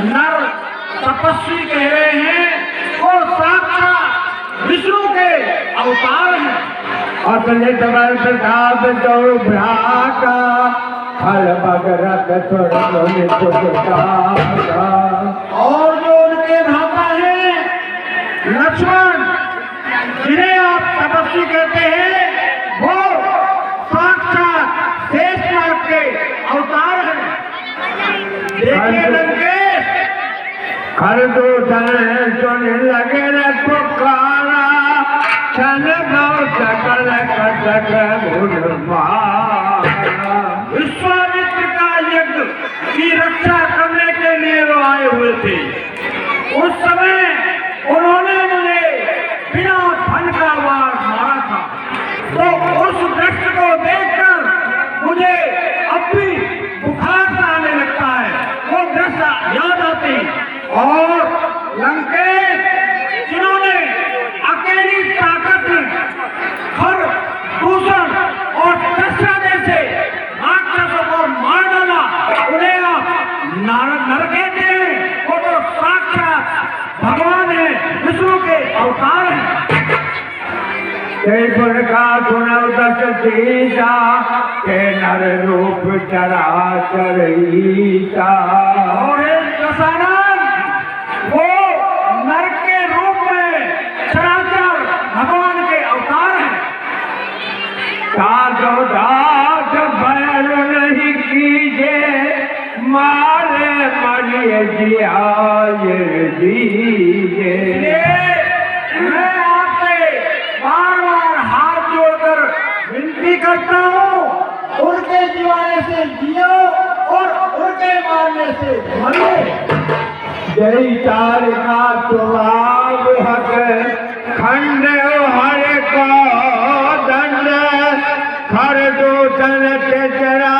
नर तपस्वी कह रहे हैं वो साक्षात विष्णु के अवतार हैं। अपने तबल प्रताप तो भ्राता फल भगरत और जो उनके भ्राता हैं लक्ष्मण, जिन्हें आप तपस्वी कहते हैं, वो साक्षात शेषनाग के अवतार हैं। देखिए लंकेश, खरदूषण सुन लगे न पुकारा छन गौ सकल कटक विश्वामित्र का यज्ञ की रक्षा करने के लिए वो आए हुए थे। उस समय उन्होंने मुझे बिना फन का वार मारा था, तो उस दृश्य को देखकर मुझे अब भी बुखार सा आने लगता है, वो दृश्य याद आती। और लंकेश, जिन्होंने अकेली ताकत खर दूषण और दशरथ जैसे राक्षसों को मार डाला, उन्हें आप नर कहते हैं, वो तो साक्षात भगवान है, विष्णु के अवतार हैं। जयपुर का सुनव दस सीता के नर रूप चरा चरीता। और दशानन, वो नर के रूप में चराचर भगवान के अवतार हैं। साधो दास बैल नहीं कीजे मारे मरिए जियाए दीजे। मैं आपसे बार बार हाथ जोड़कर विनती करता हूँ, उनके जीवाने से जियो और उनके मारने से मरो। जय चार का तुलाब हक खंड हर को दंड खर दूषण तेरा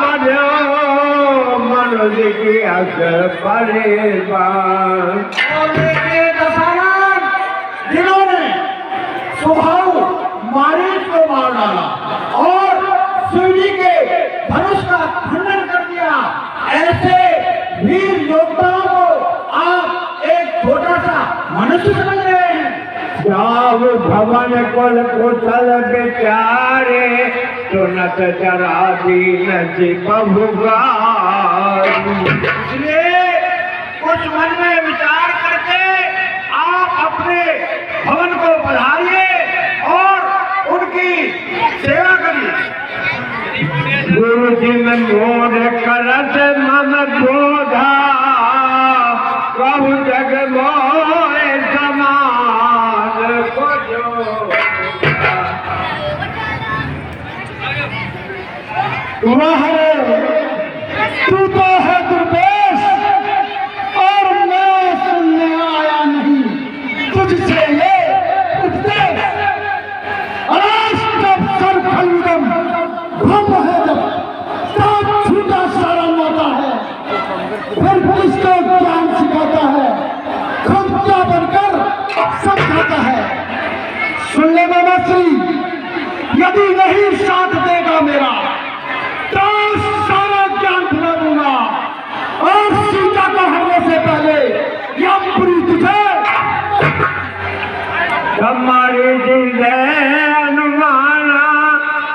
बजो मनुष्य की असर परेशान। और देखिए दशानन, जिन्होंने स्वभाव मारीच को मार डाला और शिव जी के धनुष का खंडन कर दिया, ऐसे वीर योद्धाओं को आप एक छोटा सा मनुष्य समझ रहे हैं। जाव भवन कुल कुशल बेचारे सुनत जरा दीन जी बहुगार। इसलिए कुछ मन में विचार करके आप अपने भवन को बढ़ाइए और उनकी सेवा करिए। गुरु जी में मोद करत मन बोधा कहु जग मोए समान को जो। वह तू तो है दुर्देश और मैं सुनने आया नहीं तुझसे ये उपदेश। जब सर खलुदम भम है, जब साथ छूटा सारा माता है, फिर किसको ज्ञान सिखाता है, खुद क्या बनकर समझाता है। सुन ले बाबा श्री, यदि नहीं साथ देगा मेरा तो सारा ज्ञान भुला दूंगा और सीता को हरने से पहले यमपुरी तुझे। हमारी जी अनुमाना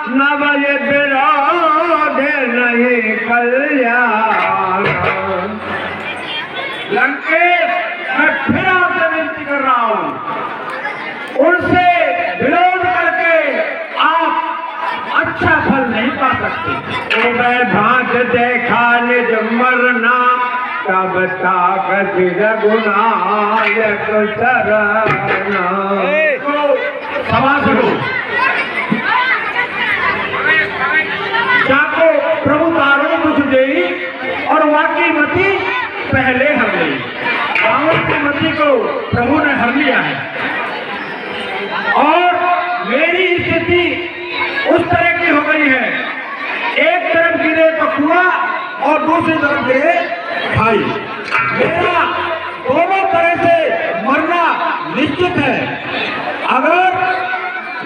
न बजे विरोध नहीं कल्याण। लंकेश, मैं फिर आपसे विनती कर रहा हूं, उनसे विरोध करके आप अच्छा फल नहीं पा सकते। ओ मैं भांत देखा निज मरना तब ताकत रघुनायक शरणा। तो सभासदों, जाको प्रभु तारण कुछ दे और वाकी मती पहले हर ली। रावण की मती को प्रभु ने हर लिया है और मेरी स्थिति उस तरह की हो गई है, एक तरफ गिरे तो कुआ और दूसरी तरफ गिरे भाई। मेरा दोनों तरह से मरना निश्चित है। अगर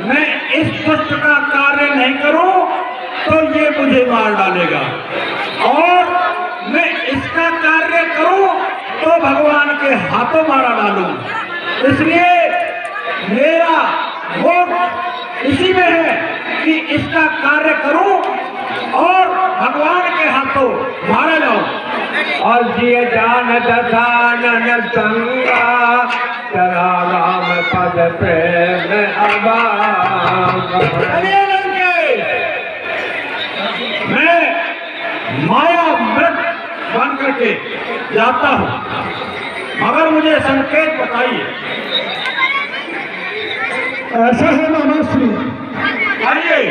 मैं इस दुष्ट का कार्य नहीं करूं तो ये मुझे मार डालेगा, और मैं इसका कार्य करूं भगवान के हाथों मारा डालूं। इसलिए मेरा वोट इसी में है कि इसका कार्य करूं और भगवान के हाथों मारा जाऊं। और जिय जान दसानन संगा तेरा राम पद प्रेम चलिए लंकेश, मैं माया मृत बन करके जाता हूं, मगर मुझे संकेत बताइए। ऐसा है मामाश्री, आइए।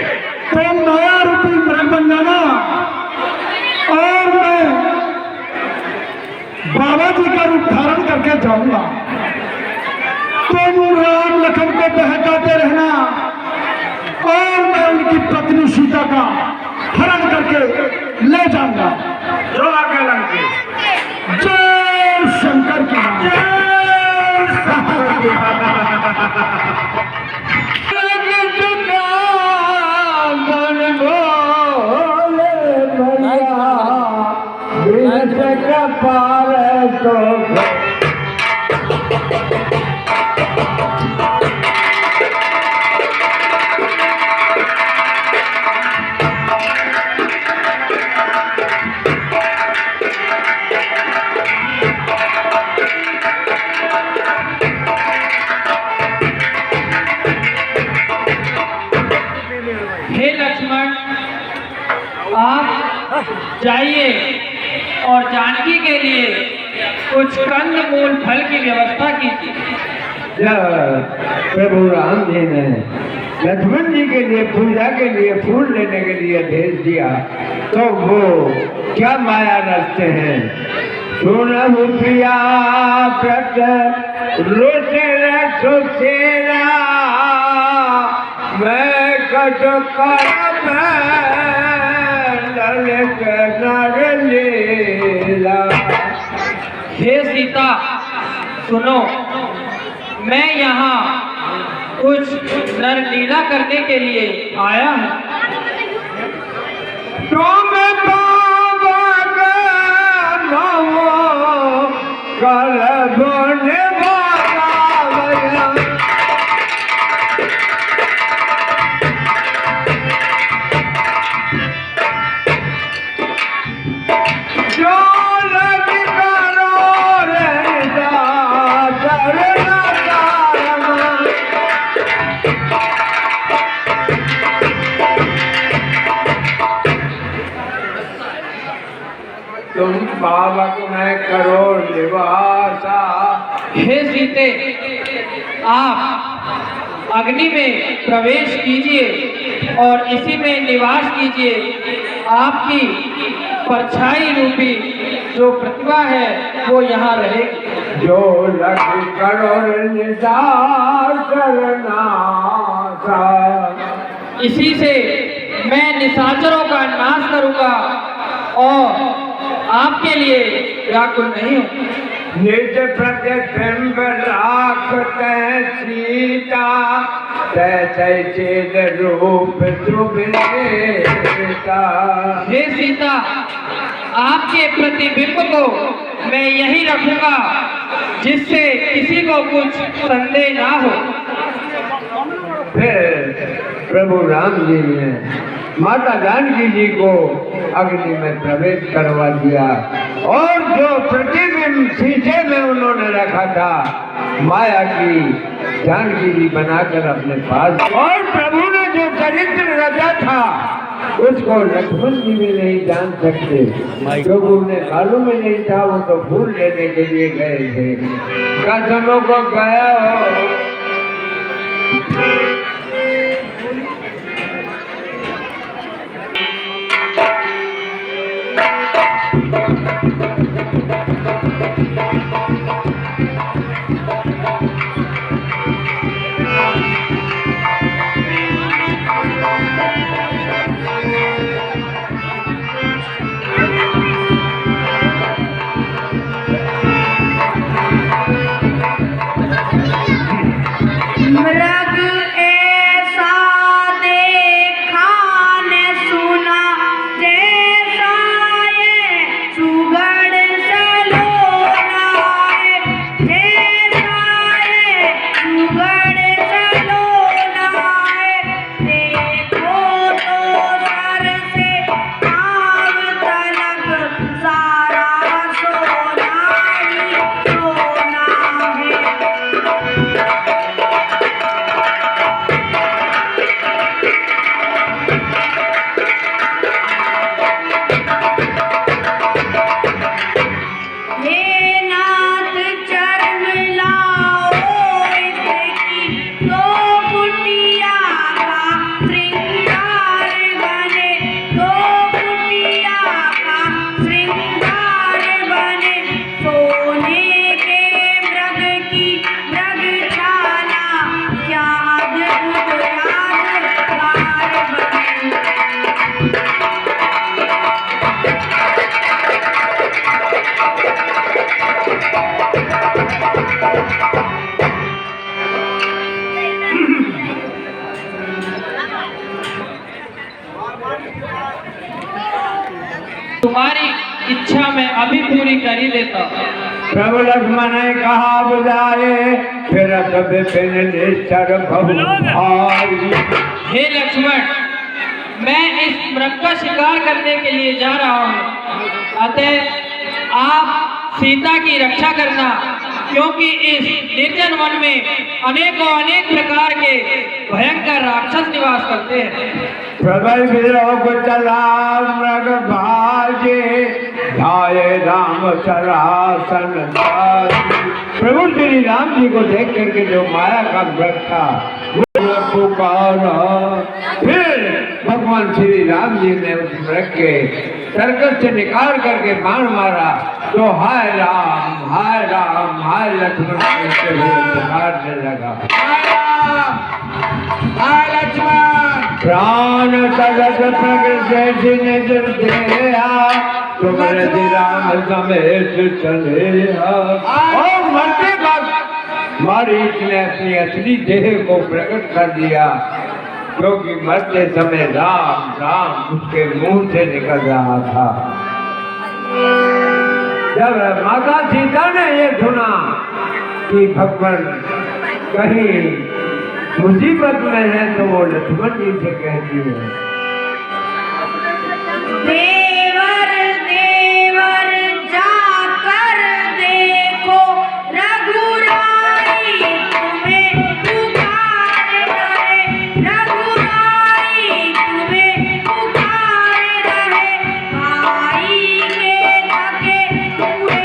तो माया रूपी मृग बन जाना और मैं बाबा जी का रूप धारण करके जाऊंगा। तुम राम लखन को बहकाते रहना और मैं उनकी पत्नी सीता का हरण करके ले जाऊंगा। जो आगे लंकेश। जय शंकर की जय शंकर की। पार तो हे लक्ष्मण, आप जाइए और जानकी के लिए कुछ कंद मूल फल की व्यवस्था कीजिए। जब प्रभु राम जी ने लक्ष्मण जी के लिए पूजा के लिए फूल लेने के लिए भेज दिया, तो वो क्या माया रचते हैं। सुनहु प्रिया प्रत रोचेरा सुसेरा, मैं कट कर ललित नर लीला। हे सीता, सुनो, मैं यहाँ कुछ नर लीला करने के लिए आया हूँ। तुम बाबा का नमो कर धोने वाला जो लग करो रे करना कारमा। तुम पावक में करो निवासा। हे सीते, आप अग्नि में प्रवेश कीजिए और इसी में निवास कीजिए। आपकी परछाई रूपी जो प्रतिभा है वो यहाँ रहेगी। जो लग करो निदान करना सा। इसी से मैं निशाचरों का नाश करूंगा और आपके लिए व्याकुल नहीं हूँ। निज प्रतिबिंब राखते सीता, तैसे चेद रूप सुभिता। हे सीता, आपके प्रतिबिंब को मैं यही रखूंगा जिससे किसी को कुछ संदेह ना हो। फिर प्रभु राम जी ने माता जानकी जी को अग्नि में प्रवेश करवा दिया और जो प्रतिबिंब शीशे में उन्होंने रखा था माया की, जानकी जी बनाकर अपने पास, और प्रभु ने जो चरित्र रचा था उसको लक्ष्मण जी भी नहीं जान सकते, क्योंकि उन्हें मालूम ही नहीं था। वो तो फूल लेने के लिए गए थे। कसमों को गया हो तुम्हारी इच्छा मैं अभी पूरी कर ही देता हूँ। प्रभु लक्ष्मण ने कहा बुझाए फिर कभी फिर निश्चर भाई। हे लक्ष्मण, मैं इस मृग का शिकार करने के लिए जा रहा हूँ, अतः आप सीता की रक्षा करना, क्योंकि इस निर्जन वन में अनेक प्रकार के भयंकर राक्षस निवास करते हैं। प्रबल विरोग चला मृग भाजे धाये राम सरासन साजी। प्रभु श्री राम जी को देख करके जो माया का मृग था वो पुकारा। फिर भगवान श्री राम जी ने उस मृग के सर्कस से निकाल करके बाण मारा तो हाय राम हाय लक्ष्मण कहते हुए पुकारने लगा। हाय लक्ष्मण, प्राण तगत प्रकृति निजर देहा तुम रति राम समेत चले। और मरते वक्त मारीच ने अपनी असली देह को प्रकट कर दिया, क्योंकि मरते समय राम राम उसके मुंह से निकल रहा था। जब माता सीता ने ये सुना कि भगवान कहीं मुसीबत में है तो वो लक्ष्मण जी से कहती है, देवर देवर जाकर देखो रघुराई तुम्हें पुकार रहे, रघुराई तुम्हें पुकार रहे। भाई के थके हुए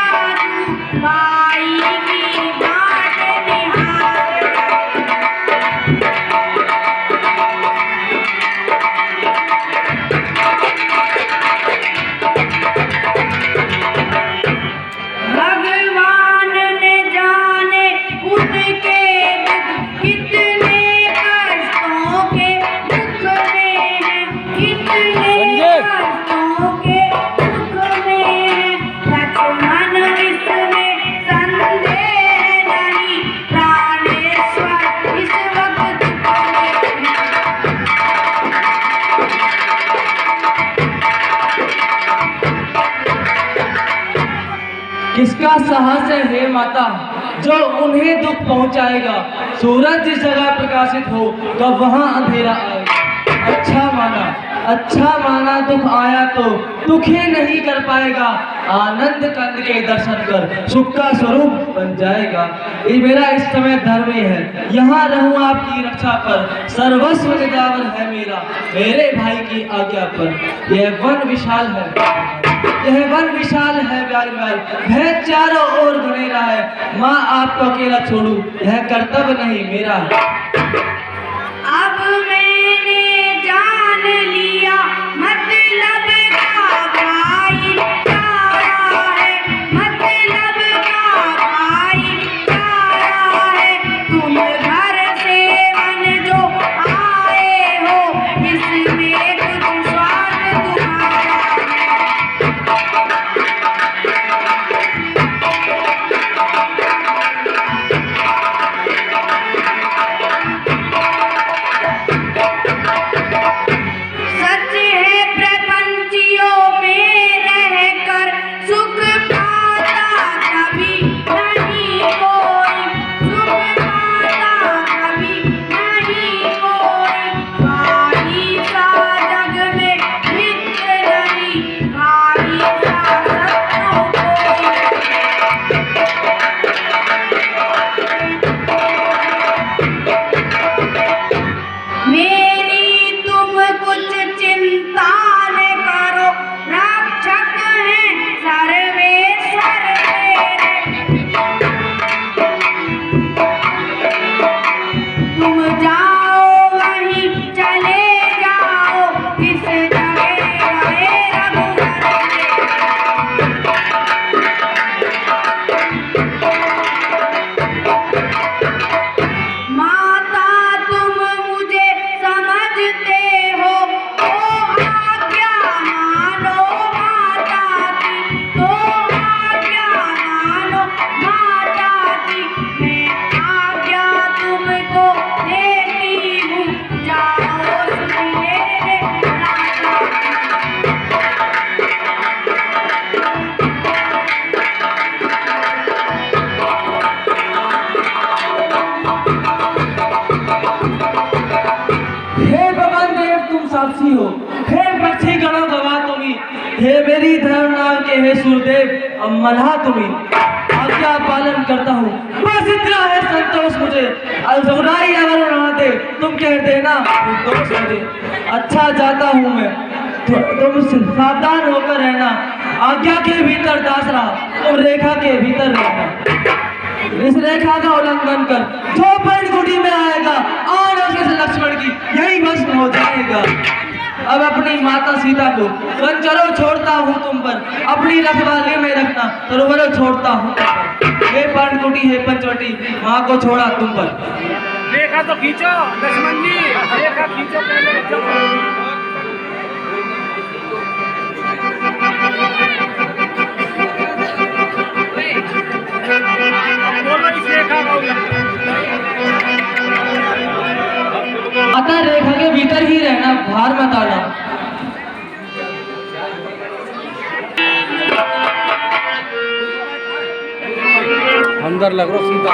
बाजू भाई की बाट निहार भगवान ने जाने उनके दुख कितने कष्टों के दुख में है, कितने कष्टों के दुख में है। लक्ष्मण इसमें संदेह नहीं, प्राणेश्वर इस वक्त किसका साहस है हे माता जो उन्हें दुख पहुंचाएगा। सूरज जिस जगह प्रकाशित हो तो वहां अंधेरा आएगा। अच्छा माना दुख आया तो दुखी नहीं कर पाएगा। आनंद कंद के दर्शन कर सुख का स्वरूप बन जाएगा। ये मेरा इस समय धर्म ही है, यहाँ रहूं आपकी रक्षा पर। सर्वस्व निजावर है मेरा मेरे भाई की आज्ञा पर। यह वन विशाल है, यह वन विशाल है व्याल भय चारों ओर घनेरा है। माँ आपको अकेला छोड़ू यह कर्तव्य नहीं मेरा है। अब मैंने जान लिया मतलब का भाई चारा है, मतलब का भाई चारा है। तुम घर से वन जो आए हो इसमें कुछ स्वार्थ तुम्हारा है। ही धर्म नाम के हे सूरदेव, अब मल्हा तुम्हें आज्ञा पालन करता हूँ। बस इतना है संतोष मुझे। अलजबराई अगर उड़ाते तुम कह देना दोष मुझे। अच्छा जाता हूँ मैं, तुम सावधान होकर रहना। आज्ञा के भीतर दास रहा, तुम रेखा के भीतर रहना। इस रेखा का उल्लंघन कर जो पर्णकुटी में आएगा और उसके लक्ष्मण की यही भस्म हो जाएगा। अब अपनी माता सीता को कंचरों छोड़ता हूँ तुम पर, अपनी रखवाली में रखना सरोवरों छोड़ता हूँ तुम पर। हे पर्णकुटी हे पंचवटी, माँ को छोड़ा तुम पर। रेखा तो खींचो लक्ष्मण जी, रेखा खींचो पहले। माता रेखा के भीतर ही रहना, बाहर मत आना। अंदर लग रहा सीधा।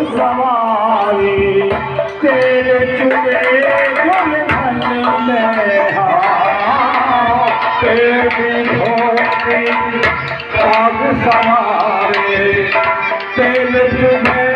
सवारी तेरे चुने गुलशन में तेरी होती आग सवारे तेरे चुने